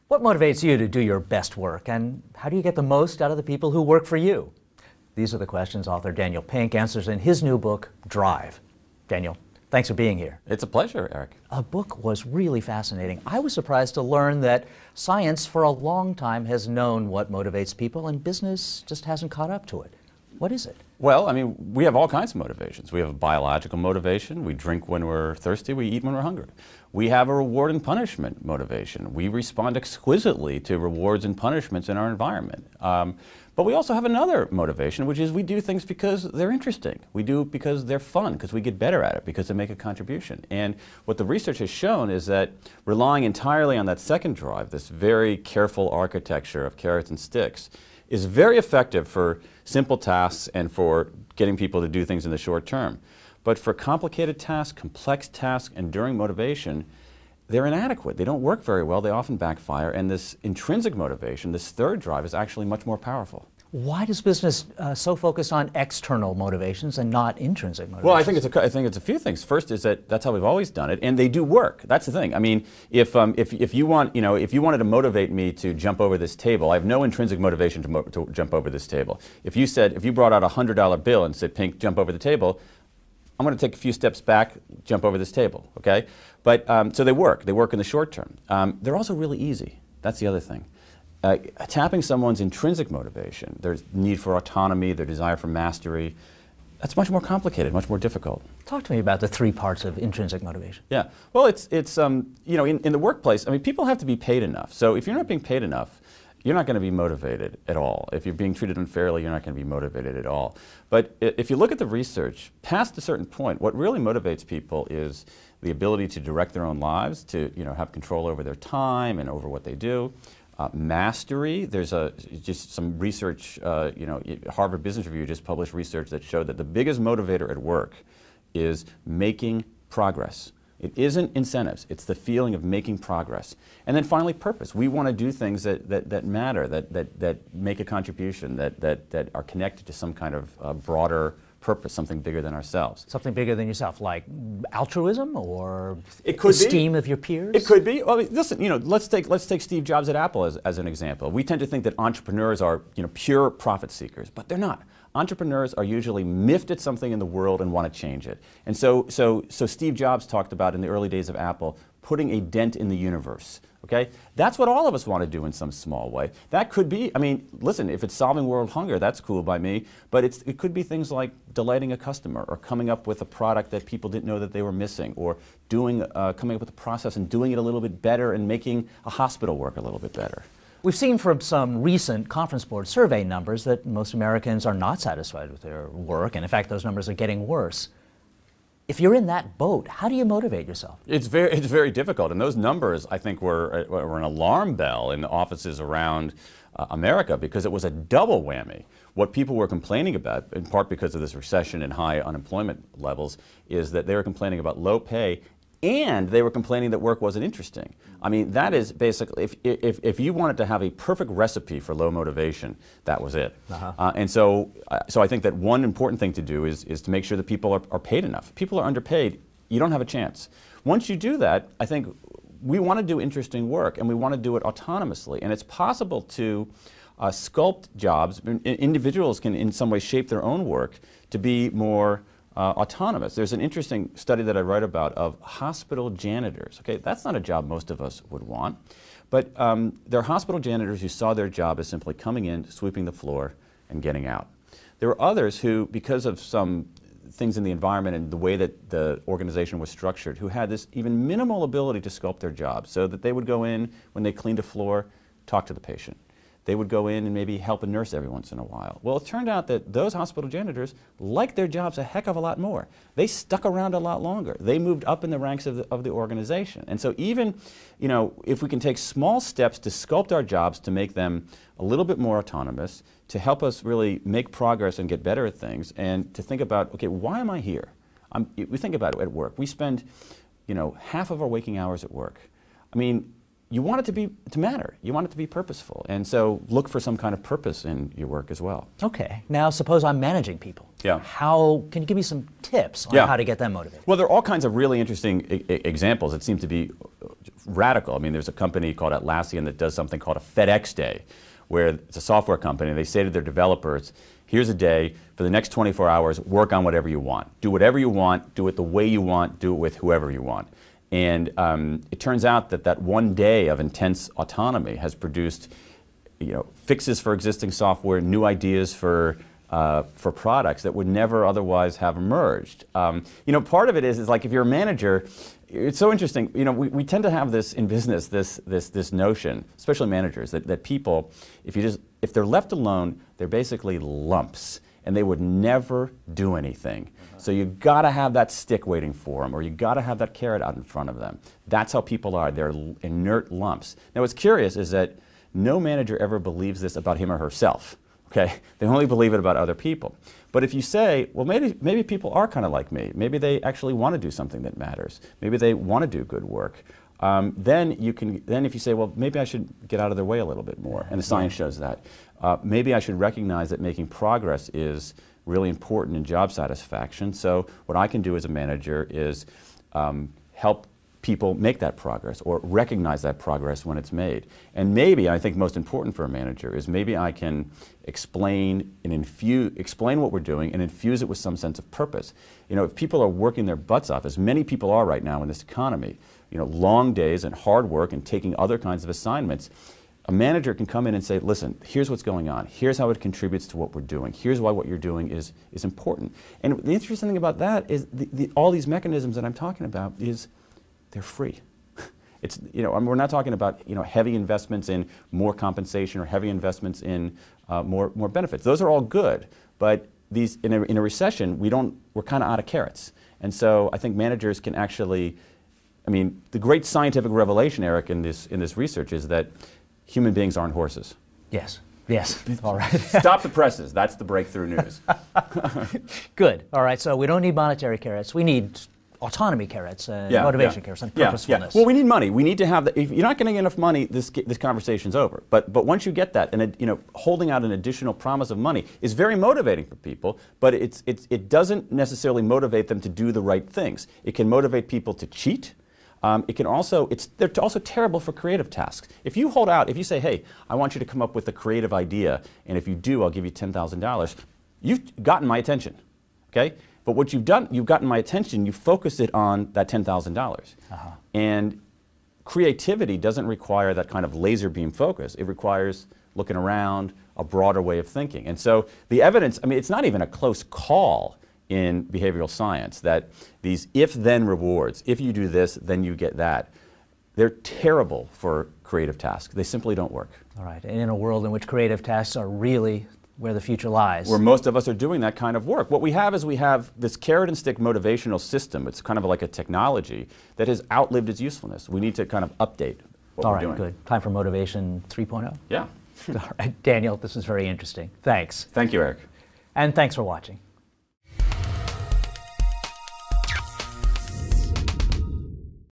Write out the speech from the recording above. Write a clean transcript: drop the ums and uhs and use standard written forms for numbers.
What motivates you to do your best work, and how do you get the most out of the people who work for you? These are the questions author Daniel Pink answers in his new book, Drive. Daniel, thanks for being here. It's a pleasure, Eric. The book was really fascinating. I was surprised to learn that science for a long time has known what motivates people, and business just hasn't caught up to it. What is it? Well, I mean, we have all kinds of motivations. We have a biological motivation. We drink when we're thirsty. We eat when we're hungry. We have a reward and punishment motivation. We respond exquisitely to rewards and punishments in our environment. But we also have another motivation, which is we do things because they're interesting. We do it because they're fun, because we get better at it, because they make a contribution. And what the research has shown is that relying entirely on that second drive, this very careful architecture of carrots and sticks, is very effective for simple tasks and for getting people to do things in the short term. But for complicated tasks, complex tasks, enduring motivation, they're inadequate. They don't work very well. They often backfire. And this intrinsic motivation, this third drive, is actually much more powerful. Why does business so focus on external motivations and not intrinsic motivations? Well, I think it's a few things. First is that that's how we've always done it, and they do work. That's the thing. I mean, if you wanted to motivate me to jump over this table, I have no intrinsic motivation to jump over this table. If you brought out a $100 bill and said, "Pink, jump over the table," I'm going to take a few steps back, jump over this table. Okay, but so they work. They work in the short term. They're also really easy. That's the other thing. Tapping someone's intrinsic motivation, their need for autonomy, their desire for mastery, that's much more complicated, much more difficult. Talk to me about the three parts of intrinsic motivation. Yeah, well, it's you know, in the workplace, I mean, people have to be paid enough. So if you're not being paid enough, you're not going to be motivated at all. If you're being treated unfairly, you're not going to be motivated at all. But if you look at the research, past a certain point, what really motivates people is the ability to direct their own lives, to have control over their time and over what they do. Mastery, there's just some research, Harvard Business Review just published research that showed that the biggest motivator at work is making progress. It isn't incentives, it's the feeling of making progress. And then finally, purpose. We want to do things that matter, that make a contribution, that are connected to some kind of broader purpose, something bigger than ourselves. Something bigger than yourself, like altruism or it could esteem be. Of your peers? It could be. Well, listen, let's take Steve Jobs at Apple as an example. We tend to think that entrepreneurs are pure profit seekers, but they're not. Entrepreneurs are usually miffed at something in the world and want to change it. And so Steve Jobs talked about in the early days of Apple putting a dent in the universe. Okay? That's what all of us want to do in some small way. That could be, I mean, listen, if it's solving world hunger, that's cool by me, but it could be things like delighting a customer or coming up with a product that people didn't know that they were missing, or coming up with a process and doing it a little bit better and making a hospital work a little bit better. We've seen from some recent Conference Board survey numbers that most Americans are not satisfied with their work, and in fact those numbers are getting worse. If you're in that boat, how do you motivate yourself? It's very difficult, and those numbers, I think, were an alarm bell in the offices around America, because it was a double whammy. What people were complaining about, in part because of this recession and high unemployment levels, is that they were complaining about low pay, and they were complaining that work wasn't interesting. I mean, that is basically, if you wanted to have a perfect recipe for low motivation, that was it. And so I think that one important thing to do is to make sure that people are paid enough. If people are underpaid, you don't have a chance. Once you do that, I think we want to do interesting work, and we want to do it autonomously. And it's possible to sculpt jobs. Individuals can in some way shape their own work to be more autonomous. There's an interesting study that I write about of hospital janitors. Okay, that's not a job most of us would want, but there are hospital janitors who saw their job as simply coming in, sweeping the floor, and getting out. There were others who, because of some things in the environment and the way that the organization was structured, who had this even minimal ability to sculpt their job, so that they would go in when they cleaned a floor, talk to the patient. They would go in and maybe help a nurse every once in a while. Well, it turned out that those hospital janitors liked their jobs a heck of a lot more. They stuck around a lot longer. They moved up in the ranks of the organization. And so even, if we can take small steps to sculpt our jobs to make them a little bit more autonomous, to help us really make progress and get better at things, and to think about, okay, why am I here? We think about it at work. We spend, half of our waking hours at work. I mean, you want it to matter. You want it to be purposeful. And so look for some kind of purpose in your work as well. Okay. Now suppose I'm managing people. Yeah. Can you give me some tips on how to get them motivated? Well, there are all kinds of really interesting examples that seem to be radical. I mean, there's a company called Atlassian that does something called a FedEx Day, where it's a software company. They say to their developers, here's a day, for the next 24 hours, work on whatever you want. Do whatever you want, do it the way you want, do it with whoever you want. And it turns out that that one day of intense autonomy has produced, fixes for existing software, new ideas for products that would never otherwise have emerged. Part of it is like if you're a manager, it's so interesting. We tend to have this in business, this notion, especially managers, that people, if they're left alone, they're basically lumps, and they would never do anything. So you got to have that stick waiting for them, or you got to have that carrot out in front of them. That's how people are. They're inert lumps. Now, what's curious is that no manager ever believes this about him or herself. Okay, they only believe it about other people. But if you say, well, maybe people are kind of like me. Maybe they actually want to do something that matters. Maybe they want to do good work. Then if you say, well, maybe I should get out of their way a little bit more, and the science shows that. Maybe I should recognize that making progress is really important in job satisfaction. So what I can do as a manager is help people make that progress or recognize that progress when it's made. And maybe, I think most important for a manager, is maybe I can explain what we're doing and infuse it with some sense of purpose. If people are working their butts off, as many people are right now in this economy, long days and hard work and taking other kinds of assignments, a manager can come in and say, listen, here's what's going on. Here's how it contributes to what we're doing. Here's why what you're doing is important. And the interesting thing about that is all these mechanisms that I'm talking about is they're free. It's, we're not talking about, heavy investments in more compensation or heavy investments in more benefits. Those are all good, but these, in a recession, we're kind of out of carrots. And so I think managers can actually, the great scientific revelation, Eric, in this research is that human beings aren't horses. Yes. All right. Stop the presses. That's the breakthrough news. Good. All right. So we don't need monetary carrots. We need autonomy carrots and motivation carrots and purposefulness. Well, we need money. We need to have if you're not getting enough money, this conversation's over. But once you get that, and holding out an additional promise of money is very motivating for people. But it doesn't necessarily motivate them to do the right things. It can motivate people to cheat. They're also terrible for creative tasks. If you hold out, if you say, hey, I want you to come up with a creative idea, and if you do, I'll give you $10,000, you've gotten my attention, okay? But what you've done, you've gotten my attention, you focused it on that $10,000. And creativity doesn't require that kind of laser beam focus. It requires looking around, a broader way of thinking. And so the evidence, it's not even a close call in behavioral science that these if-then rewards, if you do this, then you get that, they're terrible for creative tasks. They simply don't work. All right, and in a world in which creative tasks are really where the future lies. Where most of us are doing that kind of work. What we have is we have this carrot and stick motivational system. It's kind of like a technology that has outlived its usefulness. We need to kind of update what we're doing. All right, good. Time for Motivation 3.0? Yeah. All right, Daniel, this is very interesting. Thanks. Thank you, Eric. And thanks for watching.